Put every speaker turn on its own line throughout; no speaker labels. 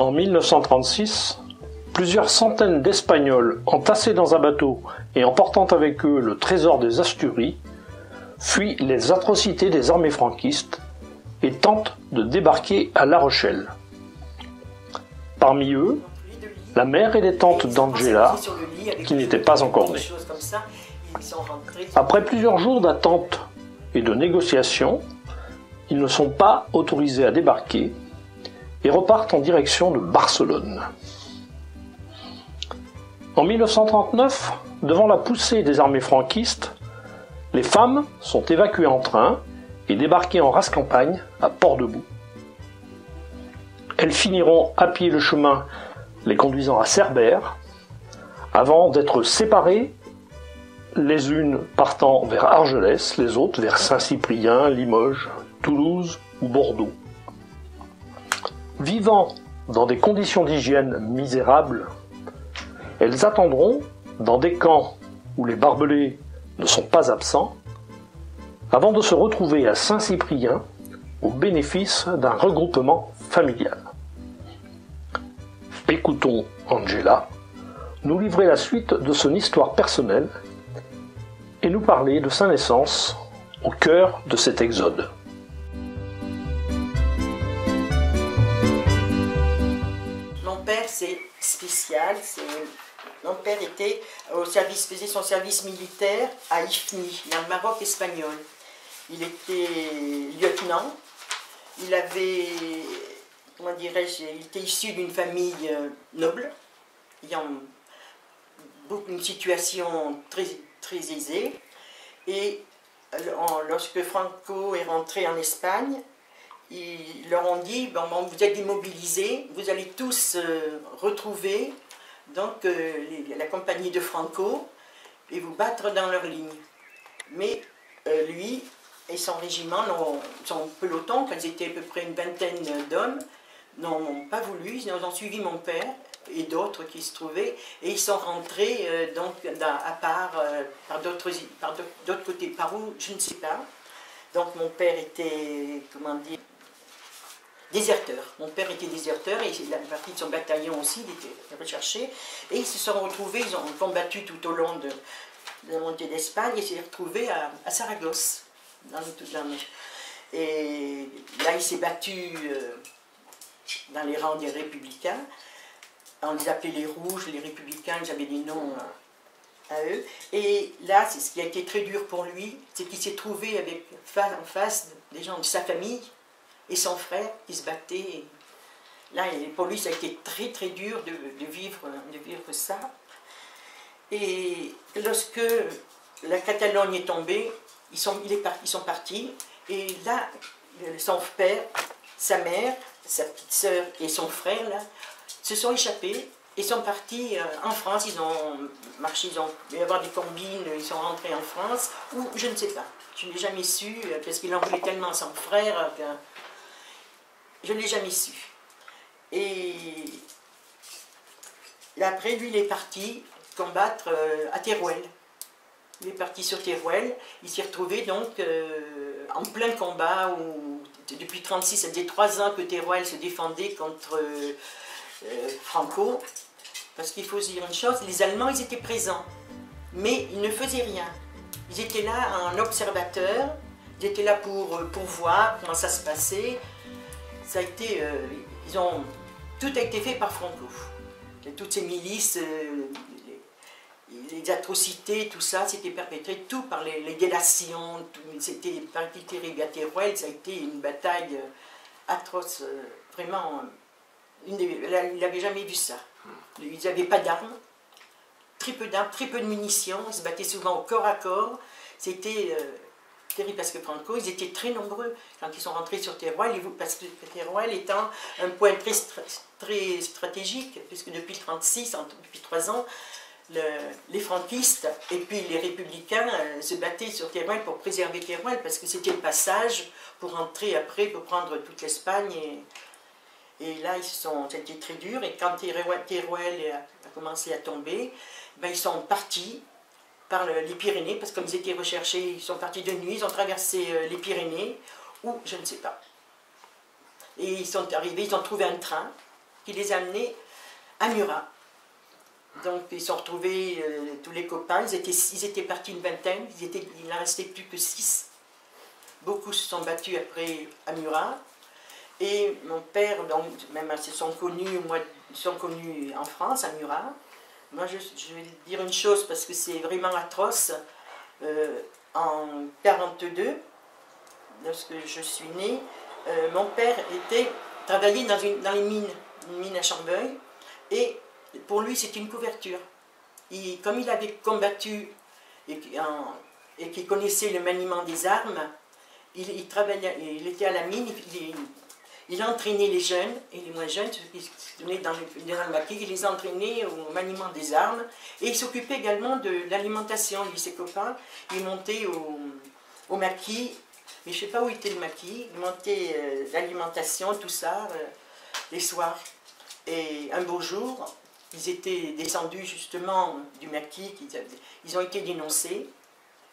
En 1936, plusieurs centaines d'Espagnols entassés dans un bateau et emportant avec eux le trésor des Asturies fuient les atrocités des armées franquistes et tentent de débarquer à La Rochelle. Parmi eux, la mère et les tantes d'Angela, qui n'étaient pas encore nées. Après plusieurs jours d'attente et de négociations, ils ne sont pas autorisés à débarquer et repartent en direction de Barcelone. En 1939, devant la poussée des armées franquistes, les femmes sont évacuées en train et débarquées en race campagne à Port-de-Bouc. Elles finiront à pied le chemin les conduisant à Cerbère, avant d'être séparées, les unes partant vers Argelès, les autres vers Saint-Cyprien, Limoges, Toulouse ou Bordeaux. Vivant dans des conditions d'hygiène misérables, elles attendront dans des camps où les barbelés ne sont pas absents, avant de se retrouver à Saint-Cyprien au bénéfice d'un regroupement familial. Écoutons Angela nous livrer la suite de son histoire personnelle et nous parler de sa naissance au cœur de cet exode.
Mon père, c'est spécial. Mon père faisait son service militaire à Ifni, dans le Maroc espagnol. Il était lieutenant. Il avait, comment dirais-je, il était issu d'une famille noble, ayant une situation très, très aisée. Et lorsque Franco est rentré en Espagne, ils leur ont dit, bon, vous êtes immobilisés, vous allez tous retrouver donc, la compagnie de Franco et vous battre dans leur ligne. Mais lui et son régiment, son peloton, quand ils étaient à peu près une vingtaine d'hommes, n'ont pas voulu, ils ont suivi mon père et d'autres qui se trouvaient, et ils sont rentrés donc, à part, par d'autres côtés, par où, je ne sais pas. Donc mon père était, comment dire, déserteur. Mon père était déserteur et la partie de son bataillon aussi, il était recherché. Et ils se sont retrouvés, ils ont combattu tout au long de la montée d'Espagne et s'est retrouvé à Saragosse. Et là, il s'est battu dans les rangs des républicains. On les appelait les rouges, les républicains, ils avaient des noms à eux. Et là, c'est ce qui a été très dur pour lui, c'est qu'il s'est trouvé en face des gens de sa famille et son frère qui se battaient. Et là, pour lui, ça a été très très dur de vivre ça. Et lorsque la Catalogne est tombée, ils sont partis. Et là, son père, sa mère, sa petite sœur et son frère là, se sont échappés et sont partis en France. Ils ont marché, ils ont dû avoir des combines, ils sont rentrés en France, ou je ne sais pas. Je ne l'ai jamais su, parce qu'il en voulait tellement à son frère que je ne l'ai jamais su. Et après, lui, il est parti combattre à Teruel. Il est parti sur Teruel, il s'est retrouvé donc en plein combat où depuis 1936, ça faisait 3 ans que Teruel se défendait contre Franco, parce qu'il faut se dire une chose, les Allemands ils étaient présents, mais ils ne faisaient rien. Ils étaient là en observateur, ils étaient là pour voir comment ça se passait. Ça a été, tout a été fait par Franco. Et toutes ces milices, les atrocités, tout ça, c'était perpétré tout par les délations, c'était terrible à Teruel, ça a été une bataille atroce, vraiment. Il n'avait jamais vu ça. Ils n'avaient pas d'armes, très peu de munitions, ils se battaient souvent au corps à corps. C'était terrible parce que Franco, ils étaient très nombreux quand ils sont rentrés sur Teruel, parce que Teruel étant un point très stratégique, puisque depuis 1936, depuis 3 ans, les franquistes et puis les républicains se battaient sur Teruel pour préserver Teruel, parce que c'était le passage pour rentrer après, pour prendre toute l'Espagne. Et là, c'était très dur. Et quand Teruel a commencé à tomber, ben, ils sont partis par les Pyrénées, parce que comme ils étaient recherchés, ils sont partis de nuit, ils ont traversé les Pyrénées, ou je ne sais pas. Et ils sont arrivés, ils ont trouvé un train qui les a amenés à Murat. Donc ils sont retrouvés, tous les copains, ils étaient partis une vingtaine, il n'en restait plus que 6. Beaucoup se sont battus après à Murat. Et mon père, donc, même ils sont connus en France, à Murat. Moi, je vais dire une chose parce que c'est vraiment atroce. En 1942, lorsque je suis née, mon père travaillait dans les mines, une mine à Chambeuil, et pour lui c'était une couverture. Comme il avait combattu et qu'il connaissait le maniement des armes, il était à la mine, il entraînait les jeunes et les moins jeunes, ceux qui venaient dans le maquis, il les entraînait au maniement des armes, et il s'occupait également de l'alimentation. Lui, ses copains, ils montaient au maquis, mais je ne sais pas où était le maquis, ils montaient l'alimentation, tout ça, les soirs. Et un beau jour, ils étaient descendus justement du maquis, ils ont été dénoncés,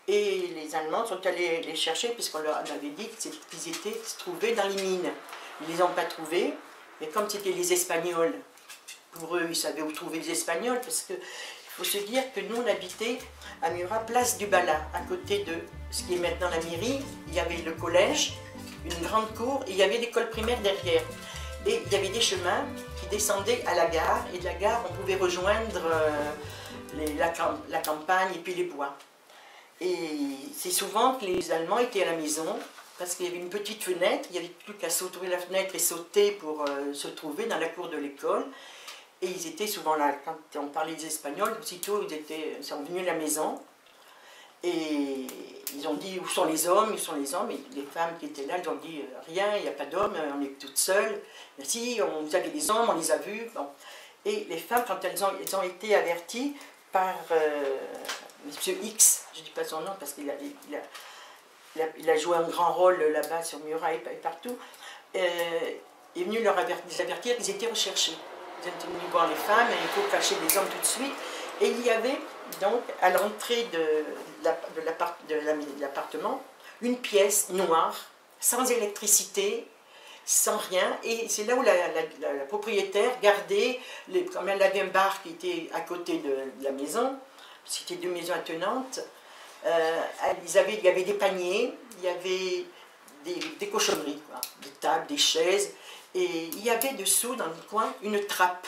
et les Allemands sont allés les chercher, puisqu'on leur avait dit qu'ils se trouvaient dans les mines. Ils ne les ont pas trouvés, mais comme c'était les Espagnols, pour eux, ils savaient où trouver les Espagnols, parce qu'il faut se dire que nous, on habitait à Murat, place du Bala, à côté de ce qui est maintenant la mairie. Il y avait le collège, une grande cour, et il y avait l'école primaire derrière. Et il y avait des chemins qui descendaient à la gare, et de la gare, on pouvait rejoindre la campagne et puis les bois. Et c'est souvent que les Allemands étaient à la maison, parce qu'il y avait une petite fenêtre, il n'y avait plus qu'à sauter la fenêtre et sauter pour se trouver dans la cour de l'école. Et ils étaient souvent là, quand on parlait des Espagnols, aussitôt ils sont venus à la maison. Et ils ont dit, où sont les hommes? Où sont les hommes? Et les femmes qui étaient là, elles ont dit, rien, il n'y a pas d'hommes, on est toutes seules. Mais si, vous avez des hommes, on les a vus. Bon. Et les femmes, quand elles ont été averties par Monsieur X, je ne dis pas son nom parce qu'il a joué un grand rôle là-bas sur Murat et partout, est venu les avertir qu'ils étaient recherchés. Ils étaient venus voir les femmes, et il faut cacher les hommes tout de suite. Et il y avait donc à l'entrée de l'appartement une pièce noire, sans électricité, sans rien. Et c'est là où la propriétaire gardait, comme elle avait un bar qui était à côté de la maison, c'était 2 maisons attenantes. Il y avait des paniers, il y avait des cochonneries, quoi, des tables, des chaises, et il y avait dessous, dans le coin, une trappe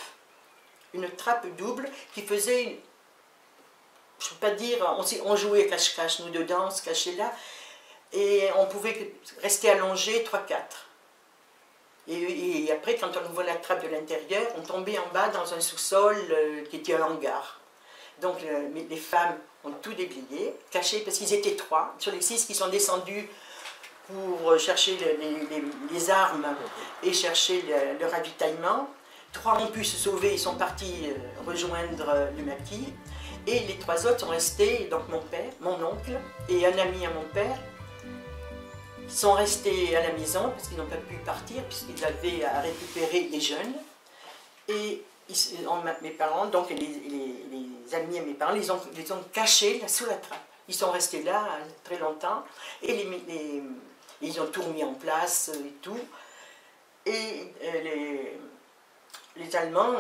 double qui faisait, je ne peux pas dire, on jouait cache-cache, nous dedans, on se cachait là, et on pouvait rester allongé 3-4. Et après, quand on ouvrait la trappe de l'intérieur, on tombait en bas dans un sous-sol qui était un hangar. Donc les femmes ont tout déblayé, caché, parce qu'ils étaient 3, sur les 6 qui sont descendus pour chercher les armes et chercher le ravitaillement. 3 ont pu se sauver, ils sont partis rejoindre le maquis. Et les 3 autres sont restés, donc mon père, mon oncle et un ami à mon père, sont restés à la maison parce qu'ils n'ont pas pu partir, puisqu'ils avaient à récupérer les jeunes. Et mes parents, donc les amis de mes parents, les ont cachés là, sous la trappe. Ils sont restés là très longtemps et ils ont tout remis en place et tout. Et les Allemands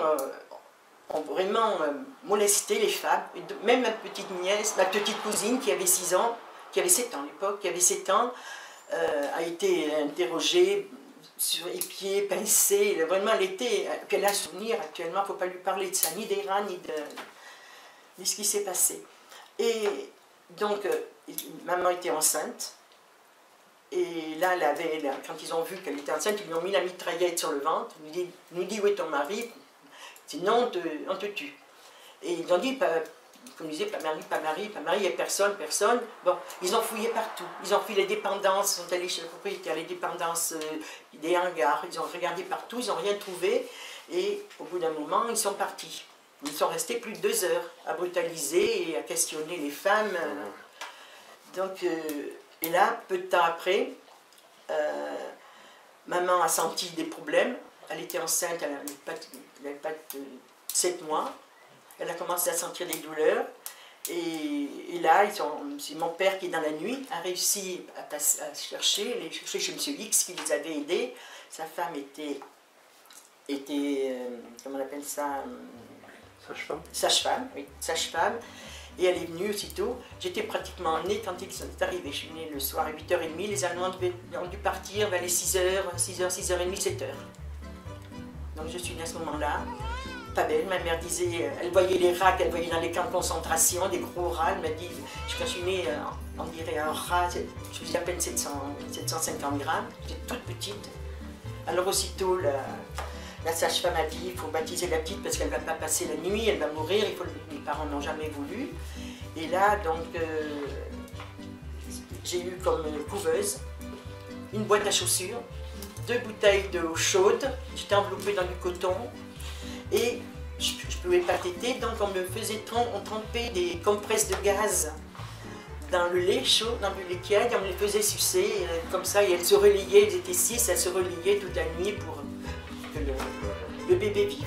ont vraiment molesté les femmes. Même ma petite nièce, ma petite cousine qui avait 6 ans, qui avait 7 ans à l'époque, qui avait 7 ans, a été interrogée sur les pieds, pincée, vraiment elle était, puis elle a un souvenir actuellement, il ne faut pas lui parler de ça, ni d'Iran, ni de ce qui s'est passé. Et donc, maman était enceinte, et là, quand ils ont vu qu'elle était enceinte, ils lui ont mis la mitraillette sur le ventre, ils nous dit où est ton mari? Sinon on te tue. Et ils ont dit, comme je disais, pas mari, il n'y a personne. Bon, ils ont fouillé partout. Ils ont fouillé les dépendances, ils sont allés chez le propriétaire, les dépendances des hangars, ils ont regardé partout, ils n'ont rien trouvé. Et au bout d'un moment, ils sont partis. Ils sont restés plus de 2 heures à brutaliser et à questionner les femmes. Donc, et là, peu de temps après, maman a senti des problèmes. Elle était enceinte, elle n'avait pas 7 mois. Elle a commencé à sentir des douleurs. Et là, c'est mon père qui, dans la nuit, a réussi à chercher chez M. X qui les avait aidés. Sa femme était était, comment on appelle ça,
Sage-femme.
Sage-femme, oui, sage-femme. Et elle est venue aussitôt. J'étais pratiquement née quand ils sont arrivés. Je suis née le soir à 8h30. Les Allemands ont dû partir vers les 6h, 6h30, 7h. Donc je suis née à ce moment-là. Pas belle, ma mère disait, elle voyait les rats qu'elle voyait dans les camps de concentration, des gros rats. Elle m'a dit, quand je suis née, on dirait un rat, je faisais à peine 750 grammes. J'étais toute petite. Alors aussitôt, la sage-femme a dit, il faut baptiser la petite parce qu'elle ne va pas passer la nuit, elle va mourir, mes parents n'ont jamais voulu. Et là, donc, j'ai eu comme couveuse une boîte à chaussures, 2 bouteilles d'eau chaude, j'étais enveloppée dans du coton et je ne pouvais pas téter, donc on trempait des compresses de gaz dans le lait chaud, dans le lait tiède, on me les faisait sucer comme ça et elles se relayaient, elles étaient 6, elles se relayaient toute la nuit pour que le bébé vive.